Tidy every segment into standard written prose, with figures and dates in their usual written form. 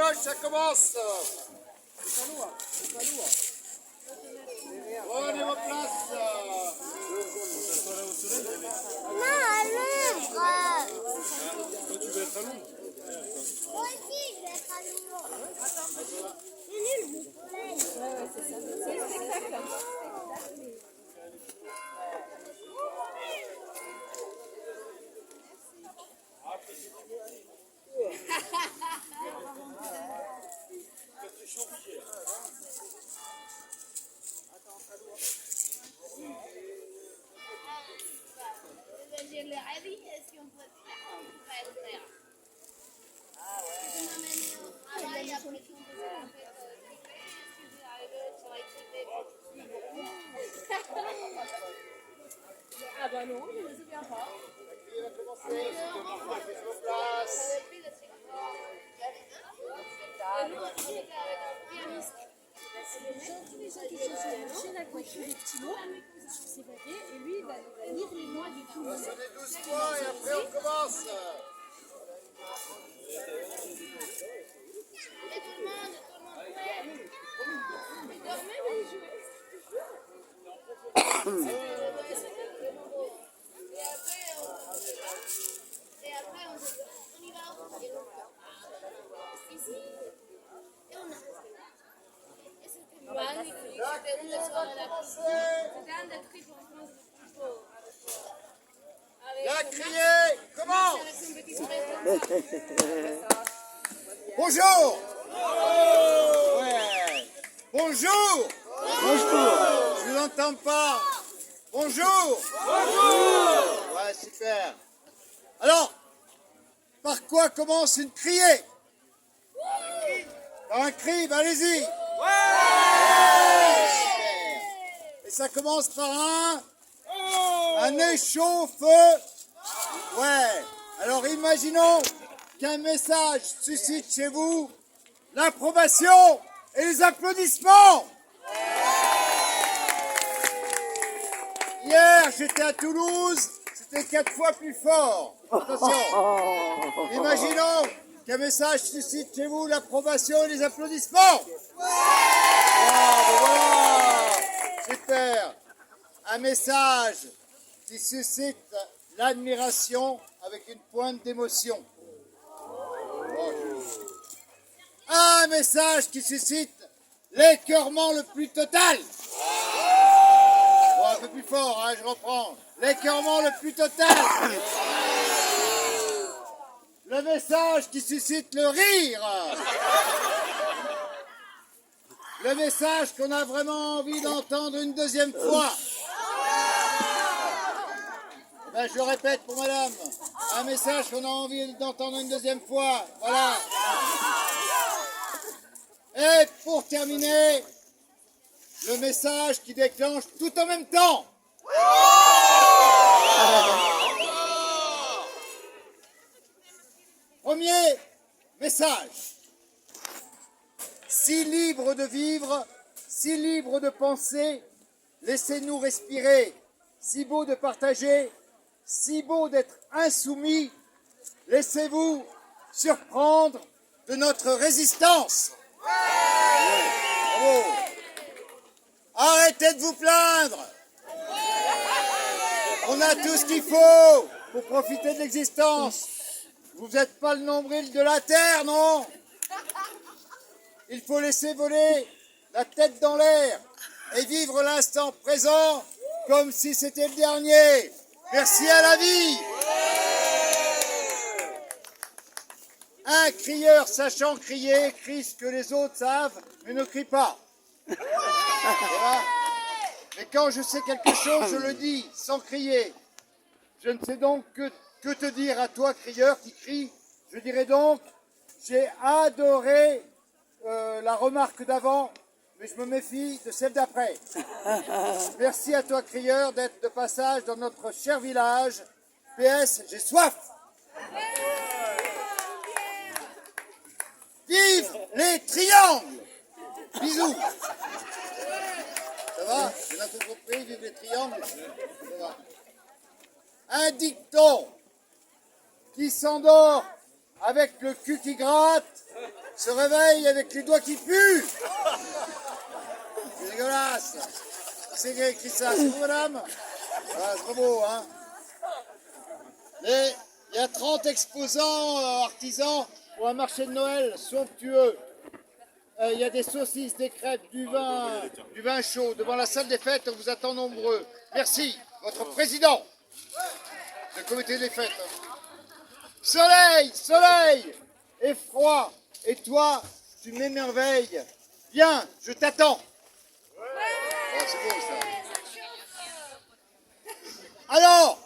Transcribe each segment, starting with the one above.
gauche, ça commence. Prenez vos places. Non, à l'ombre. Toi, tu veux être à l'ombre? Moi aussi, je vais être à l'ombre. C'est nul, le soleil. Ouais, c'est ça. C'est le spectacle. J'ai le avis, est-ce qu'on peut faire le faire? Ah ouais. On m'amène au travail, après si on peut faire en fait, est-ce que j'ai arrivé sur la Ah bah non, je ne me souviens pas. Il va commencer. Prenez vos places. Les gens qui sont chez la coiffure des petits mots, c'est papier, et lui il va lire les mois du tout. Prenez 12 points et après on commence. Et tout le monde prêt. Il doit même y jouer. Et après, on y va. Ici. Et on a. Et c'était magnifique. C'était une des soirées la plus. C'était un des trucs en France le plus beau. Bien crié. Commence. Avec une petite fête. Bonjour. Ouais. Bonjour. Bonjour. Je vous entends pas. Bonjour. Bonjour. Ouais, super. Alors, par quoi commence une criée? Par un cri, bah allez-y. Ouais. Et ça commence par un échauffe. Ouais. Alors imaginons qu'un message suscite chez vous l'approbation et les applaudissements. Hier, j'étais à Toulouse, c'était 4 fois plus fort. Attention. Imaginons qu'un message suscite chez vous l'approbation et les applaudissements. Voilà. Super. Un message qui suscite l'admiration avec une pointe d'émotion. Un message qui suscite l'écœurement le plus total. Bon, un peu plus fort, hein, je reprends. L'écœurement le plus total. Le message qui suscite le rire. Le message qu'on a vraiment envie d'entendre une deuxième fois. Ben, je le répète pour madame. Un message qu'on a envie d'entendre une deuxième fois. Voilà. Et pour terminer, le message qui déclenche tout en même temps. Premier message. Si libre de vivre, si libre de penser, laissez-nous respirer. Si beau de partager, si beau d'être insoumis, laissez-vous surprendre de notre résistance. Bravo. Arrêtez de vous plaindre. On a tout ce qu'il faut pour profiter de l'existence. Vous n'êtes pas le nombril de la terre, non? Il faut laisser voler la tête dans l'air et vivre l'instant présent comme si c'était le dernier. Merci à la vie. Un crieur sachant crier crie ce que les autres savent, mais ne crie pas. Voilà. Mais quand je sais quelque chose, je le dis, sans crier. Je ne sais donc que te dire à toi, crieur, qui crie. Je dirais donc, j'ai adoré la remarque d'avant, mais je me méfie de celle d'après. Merci à toi, crieur, d'être de passage dans notre cher village. PS, j'ai soif. Vive les triangles. Bisous. Ça va? On a tout compris, vive les triangles. Ça va. Un dicton qui s'endort avec le cul qui gratte se réveille avec les doigts qui puent. C'est dégueulasse. C'est qui a écrit ça? C'est vous, madame? Ah, c'est pas beau, hein? Mais il y a 30 exposants artisans pour un marché de Noël somptueux. Il y a des saucisses, des crêpes, du vin chaud. Devant la salle des fêtes, on vous attend nombreux. Merci, votre président du comité des fêtes. Soleil, soleil et froid. Et toi, tu m'émerveilles. Viens, je t'attends. Oh, c'est beau ça. Alors,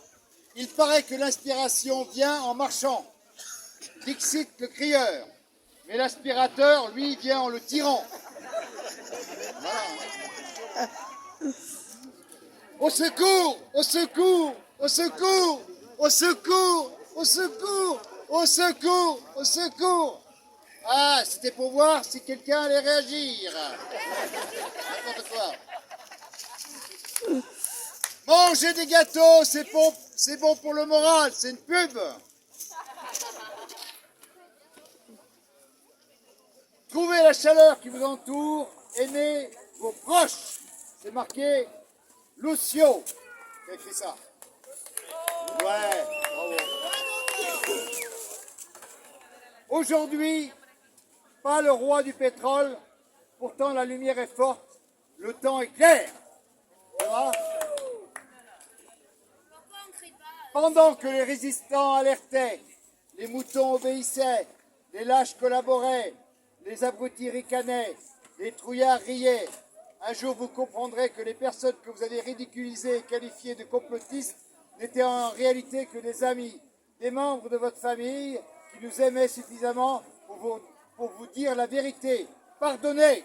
il paraît que l'inspiration vient en marchant. Dixit le crieur. Mais l'aspirateur, lui, vient en le tirant. Voilà. Au secours! Au secours! Au secours! Au secours! Au secours! Au secours! Au secours! Ah, c'était pour voir si quelqu'un allait réagir. N'importe quoi. Manger des gâteaux, c'est bon pour le moral, c'est une pub. Trouvez la chaleur qui vous entoure, aimez vos proches. C'est marqué Lucio qui a écrit ça. Ouais, bravo. Aujourd'hui, pas le roi du pétrole, pourtant la lumière est forte, le temps est clair. Ça va ? Pendant que les résistants alertaient, les moutons obéissaient, les lâches collaboraient, les abrutis ricanaient, les trouillards riaient. Un jour, vous comprendrez que les personnes que vous avez ridiculisées et qualifiées de complotistes n'étaient en réalité que des amis, des membres de votre famille qui nous aimaient suffisamment pour vous dire la vérité. Pardonnez.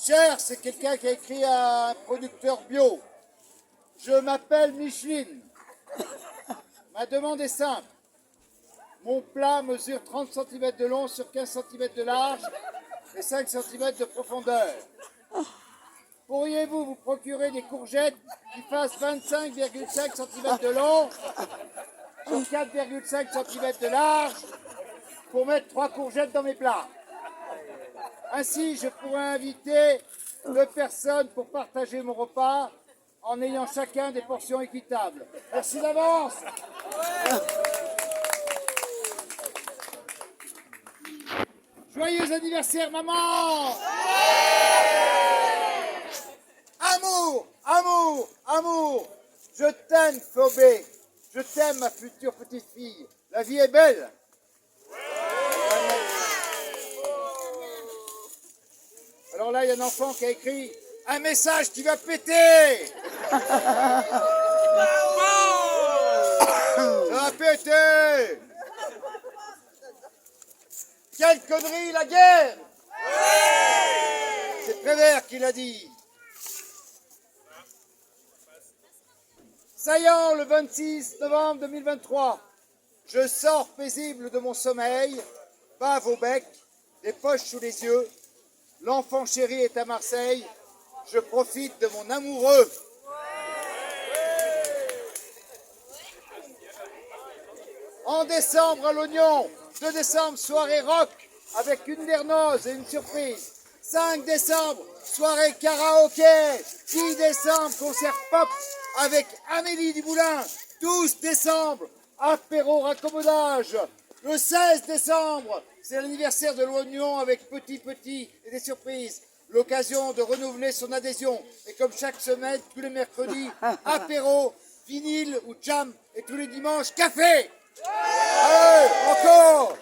Cher, c'est quelqu'un qui a écrit à un producteur bio. Je m'appelle Micheline. Ma demande est simple. Mon plat mesure 30 cm de long sur 15 cm de large et 5 cm de profondeur. Pourriez-vous vous procurer des courgettes qui fassent 25,5 cm de long sur 4,5 cm de large pour mettre 3 courgettes dans mes plats? Ainsi, je pourrais inviter 2 personnes pour partager mon repas en ayant chacun des portions équitables. Merci d'avance. Joyeux anniversaire, maman! Amour, amour, amour! Je t'aime, Phobé. Je t'aime, ma future petite fille. La vie est belle. Alors là, il y a un enfant qui a écrit un message qui va péter. Ça va péter. Quelle connerie, la guerre. C'est Prévert qui l'a dit. Saillant, le 26 novembre 2023, je sors paisible de mon sommeil, bave au bec, les poches sous les yeux. L'enfant chéri est à Marseille, je profite de mon amoureux. En décembre à l'Oignon, 2 décembre, soirée rock avec une derniose et une surprise. 5 décembre, soirée karaoké. 10 décembre, concert pop avec Amélie Dumoulin. 12 décembre, apéro raccommodage. Le 16 décembre, c'est l'anniversaire de l'Oignon avec Petit et des surprises. L'occasion de renouveler son adhésion. Et comme chaque semaine, tous les mercredis, apéro, vinyle ou jam. Et tous les dimanches, café. Allez, encore.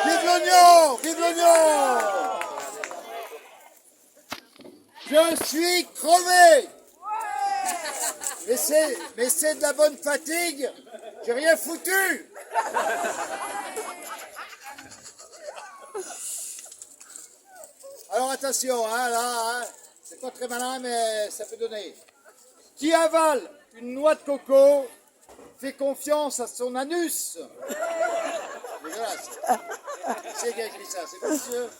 Vive l'Oignon, vive l'Oignon. Je suis crevé. Mais c'est de la bonne fatigue. J'ai rien foutu. Alors attention, hein, là, hein, c'est pas très malin, mais ça peut donner. Qui avale une noix de coco fait confiance à son anus. C'est dégueulasse. C'est qui a écrit ça? C'est monsieur.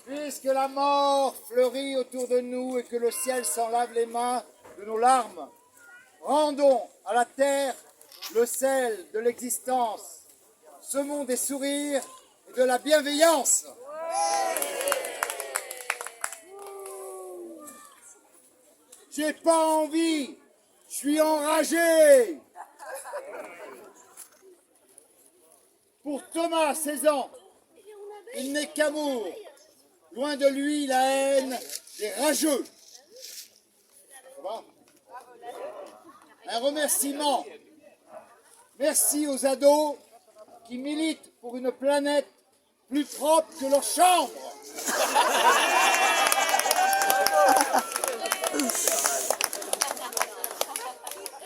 Puisque la mort fleurit autour de nous et que le ciel s'en lave les mains de nos larmes, rendons à la terre le sel de l'existence, semons des sourires et de la bienveillance. J'ai pas envie, je suis enragé. Pour Thomas, 16 ans, il n'est qu'amour. Loin de lui la haine des rageux. Ça va ? Un remerciement. Merci aux ados qui militent pour une planète plus propre que leur chambre.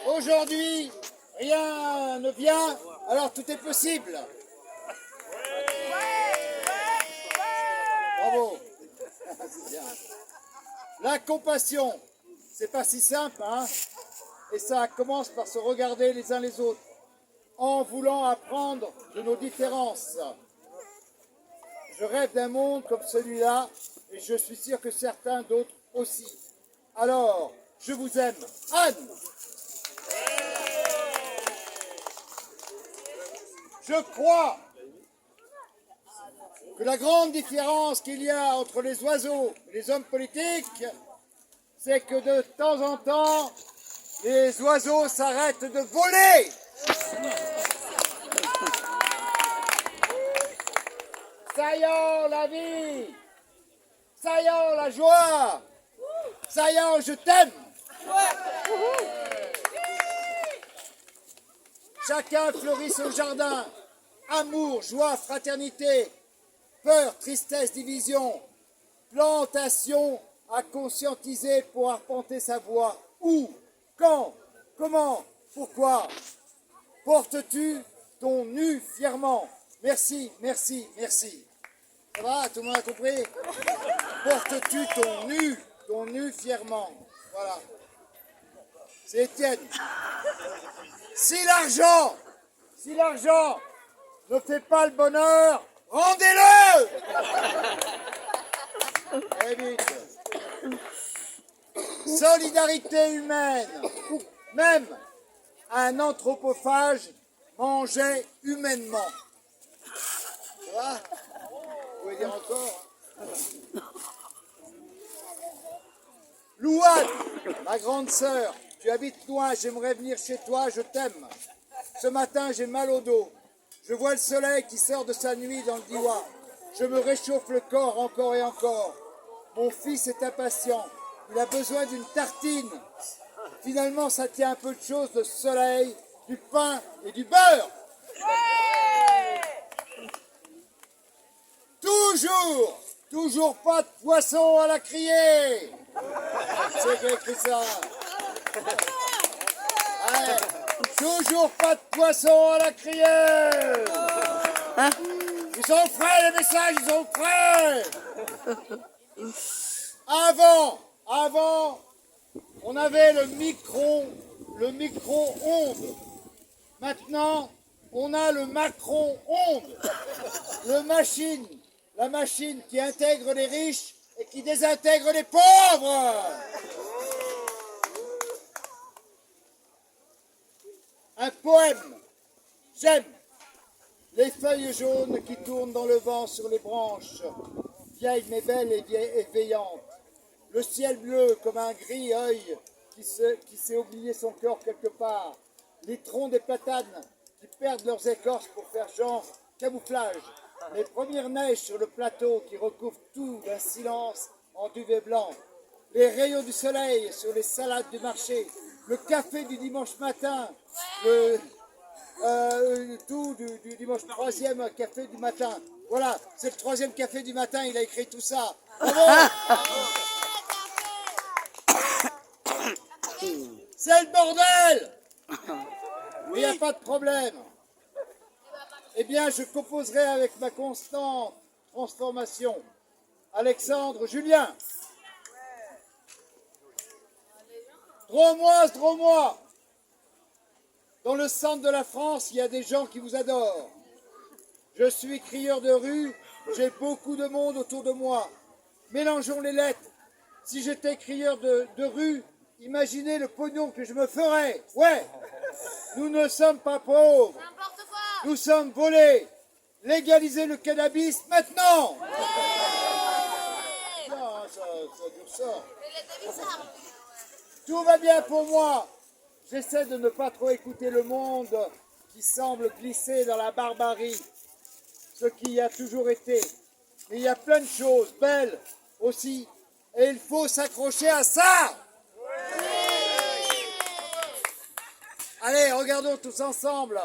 Aujourd'hui, rien ne vient, alors tout est possible. Bravo. C'est bien. La compassion, c'est pas si simple, hein? Et ça commence par se regarder les uns les autres, en voulant apprendre de nos différences. Je rêve d'un monde comme celui-là, et je suis sûr que certains d'autres aussi. Alors, je vous aime, Anne. Je crois que la grande différence qu'il y a entre les oiseaux et les hommes politiques, c'est que de temps en temps, les oiseaux s'arrêtent de voler. Saillant la vie, saillant la joie, saillant je t'aime. Chacun fleurit son jardin, amour, joie, fraternité, peur, tristesse, division, plantation à conscientiser pour arpenter sa voie. Où, quand, comment, pourquoi portes-tu ton nu fièrement? Merci, merci, merci. Ça va, tout le monde a compris? Portes-tu ton nu fièrement? Voilà. C'est Étienne. Si l'argent ne fait pas le bonheur, rendez-le! Très vite. Solidarité humaine. Même un anthropophage mangeait humainement. Ça va? Vous pouvez dire encore? Louane, ma grande sœur, tu habites loin, j'aimerais venir chez toi, je t'aime. Ce matin, j'ai mal au dos. Je vois le soleil qui sort de sa nuit dans le Diois. Je me réchauffe le corps encore et encore. Mon fils est impatient. Il a besoin d'une tartine. Finalement, ça tient un peu de choses, le soleil, du pain et du beurre. Toujours pas de poisson à la criée. C'est qui a écrit ça? Ouais. Toujours pas de poisson à la criée. Ils sont frais les messages, ils sont frais. Avant, on avait le micro-ondes. Maintenant, on a le macron-ondes. La machine qui intègre les riches et qui désintègre les pauvres. Un poème. J'aime les feuilles jaunes qui tournent dans le vent sur les branches, vieilles mais belles et veillantes. Le ciel bleu comme un gris œil qui s'est oublié son corps quelque part. Les troncs des platanes qui perdent leurs écorces pour faire genre camouflage. Les premières neiges sur le plateau qui recouvrent tout d'un silence en duvet blanc. Les rayons du soleil sur les salades du marché. Le café du dimanche matin. Tout du dimanche, troisième café du matin. Voilà, c'est le troisième café du matin, il a écrit tout ça. Bravo. C'est le bordel. Mais il n'y a pas de problème. Eh bien, je composerai avec ma constante transformation. Alexandre Julien. Drômois. Dans le centre de la France, il y a des gens qui vous adorent. Je suis crieur de rue, j'ai beaucoup de monde autour de moi. Mélangeons les lettres. Si j'étais crieur de rue, imaginez le pognon que je me ferais. Ouais. Nous ne sommes pas pauvres. N'importe quoi. Nous sommes volés. Légalisez le cannabis maintenant. Non, ça dure ça. C'est bizarre. Tout va bien pour moi. J'essaie de ne pas trop écouter le monde qui semble glisser dans la barbarie, ce qui a toujours été. Mais il y a plein de choses belles aussi, et il faut s'accrocher à ça. Allez, regardons tous ensemble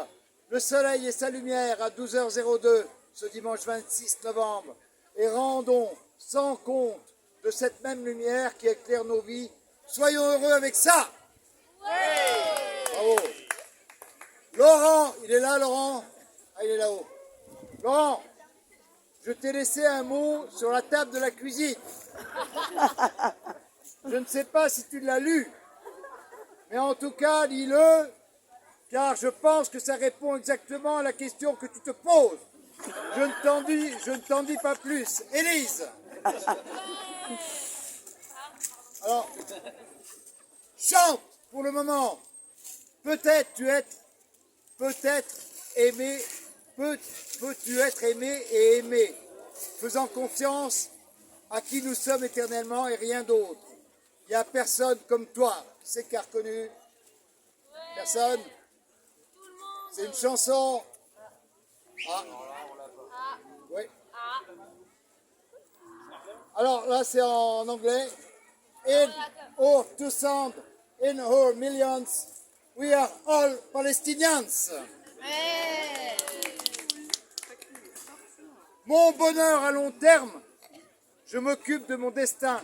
le soleil et sa lumière à 12h02 ce dimanche 26 novembre, et rendons sans compte de cette même lumière qui éclaire nos vies. Soyons heureux avec ça. Bravo. Laurent, il est là, Laurent? Ah, il est là-haut. Laurent, je t'ai laissé un mot sur la table de la cuisine. Je ne sais pas si tu l'as lu, mais en tout cas, lis-le, car je pense que ça répond exactement à la question que tu te poses. Je ne t'en dis pas plus. Élise. Alors, chante pour le moment. Peux-tu être aimé et aimé, faisant confiance à qui nous sommes éternellement et rien d'autre. Il n'y a personne comme toi. Qui c'est qui a reconnu? Personne? C'est une chanson. Ah. Oui. Alors là, c'est en anglais. In our 200, in our millions, we are all Palestinians. Mon bonheur à long terme, je m'occupe de mon destin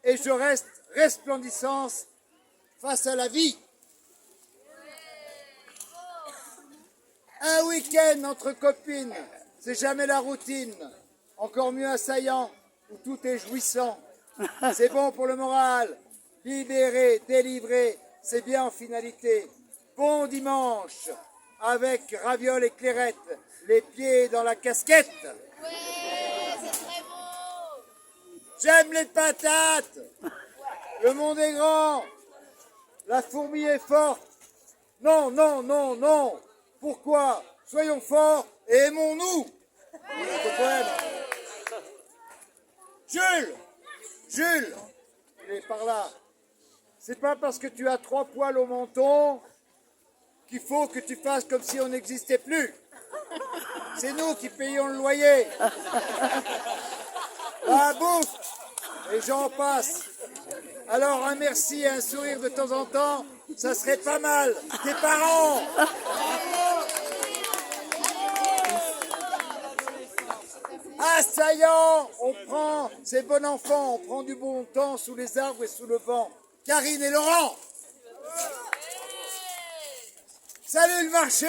et je reste resplendissance face à la vie. Un week-end entre copines, c'est jamais la routine. Encore mieux un saillant où tout est jouissant. C'est bon pour le moral. Libéré, délivré, c'est bien en finalité. Bon dimanche, avec ravioles et clairette, les pieds dans la casquette. Ouais, c'est très beau. J'aime les patates. Le monde est grand. La fourmi est forte. Non, non, non, non. Pourquoi? Soyons forts et aimons-nous. Jules, il est par là. C'est pas parce que tu as 3 poils au menton qu'il faut que tu fasses comme si on n'existait plus. C'est nous qui payons le loyer. La bouffe, et j'en passe. Alors un merci et un sourire de temps en temps, ça serait pas mal. Tes parents. Assaillant, on prend, c'est bon enfant, on prend du bon temps sous les arbres et sous le vent. Karine et Laurent. Salut le marché.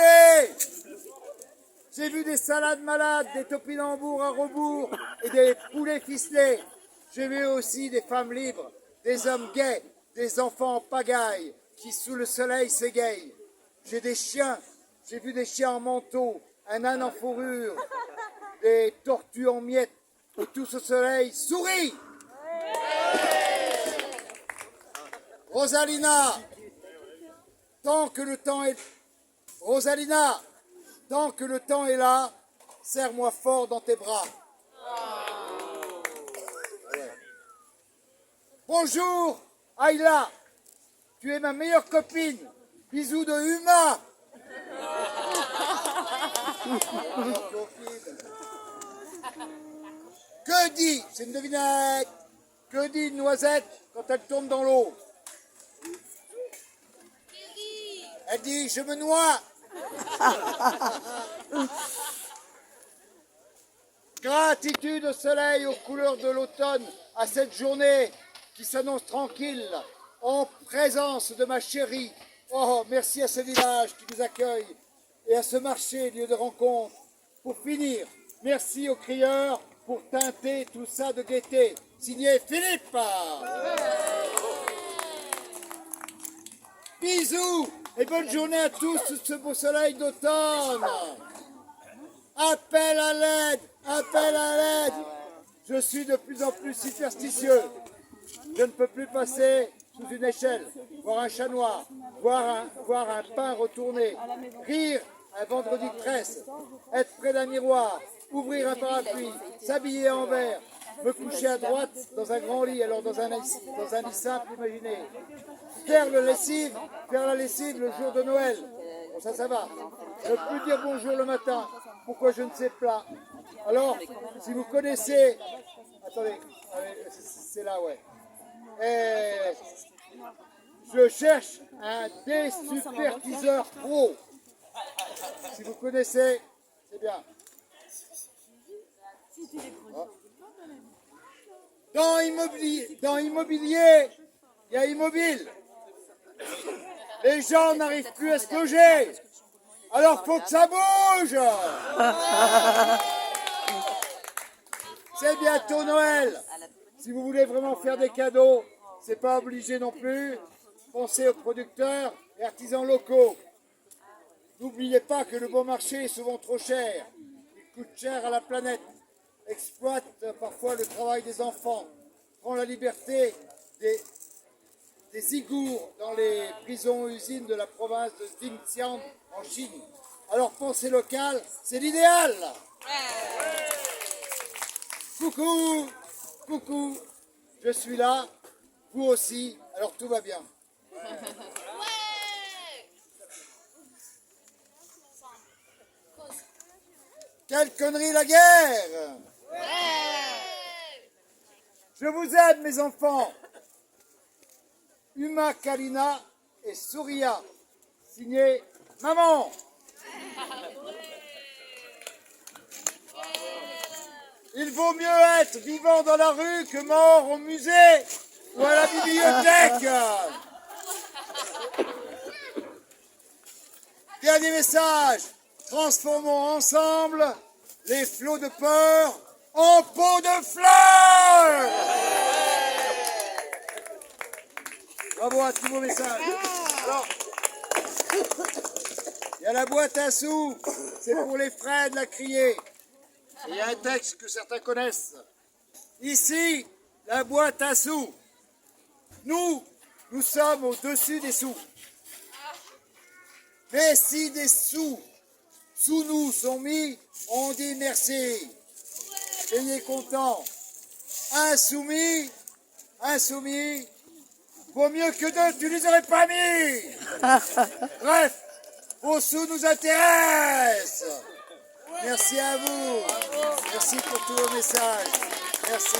J'ai vu des salades malades, des topinambours à rebours et des poulets ficelés. J'ai vu aussi des femmes libres, des hommes gays, des enfants en pagaille qui sous le soleil s'égayent. J'ai des chiens, j'ai vu des chiens en manteau, un âne en fourrure, des tortues en miettes, et tout ce soleil sourit. Rosalina, tant que le temps est... Rosalina, tant que le temps est là, serre-moi fort dans tes bras. Bonjour, Ayla, tu es ma meilleure copine. Bisous de Huma. Que dit, c'est une devinette, que dit une noisette quand elle tombe dans l'eau? Elle dit, je me noie. Gratitude au soleil, aux couleurs de l'automne, à cette journée qui s'annonce tranquille, en présence de ma chérie. Oh, merci à ce village qui nous accueille et à ce marché, lieu de rencontre. Pour finir, merci aux crieurs pour teinter tout ça de gaieté. Signé Philippe. Bisous et bonne journée à tous sous ce beau soleil d'automne. Appel à l'aide, appel à l'aide. Je suis de plus en plus superstitieux. Je ne peux plus passer sous une échelle, voir un chat noir, voir un pain retourné, rire un vendredi de tresse, être près d'un miroir, ouvrir un parapluie, s'habiller en vert, me coucher à droite dans un grand lit, alors dans un lit simple, imaginez. Faire la lessive le jour de Noël. Bon, ça va. Ne plus dire bonjour le matin. Pourquoi je ne sais pas. Alors, si vous connaissez... Attendez, c'est là, ouais. Je cherche un désupertiseur pro. Si vous connaissez, c'est bien. Dans immobilier, il y a immobile. Les gens n'arrivent plus à se loger. Alors faut que ça bouge. C'est bientôt Noël. Si vous voulez vraiment faire des cadeaux, c'est pas obligé non plus. Pensez aux producteurs et artisans locaux. N'oubliez pas que le bon marché est souvent trop cher. Il coûte cher à la planète. Exploite parfois le travail des enfants. Prend la liberté des Ouïghours dans les prisons-usines de la province de Xinjiang en Chine. Alors pensez local, c'est l'idéal. Coucou, coucou, je suis là, vous aussi, alors tout va bien. Quelle connerie la guerre! Je vous aime mes enfants. Uma Kalina et Souria, signé Maman. Il vaut mieux être vivant dans la rue que mort au musée ou à la bibliothèque. Dernier message, transformons ensemble les flots de peur en pots de fleurs. Bravo à tous vos messages. Alors, il y a la boîte à sous, c'est pour les frais de la criée. Il y a un texte que certains connaissent. Ici, la boîte à sous. Nous sommes au-dessus des sous. Mais si des sous sous nous sont mis, on dit merci. Soyez contents. Insoumis, vaut mieux que deux, tu les aurais pas mis. Bref, vos sous nous intéressent. Merci à vous. Merci pour tous vos messages. Merci.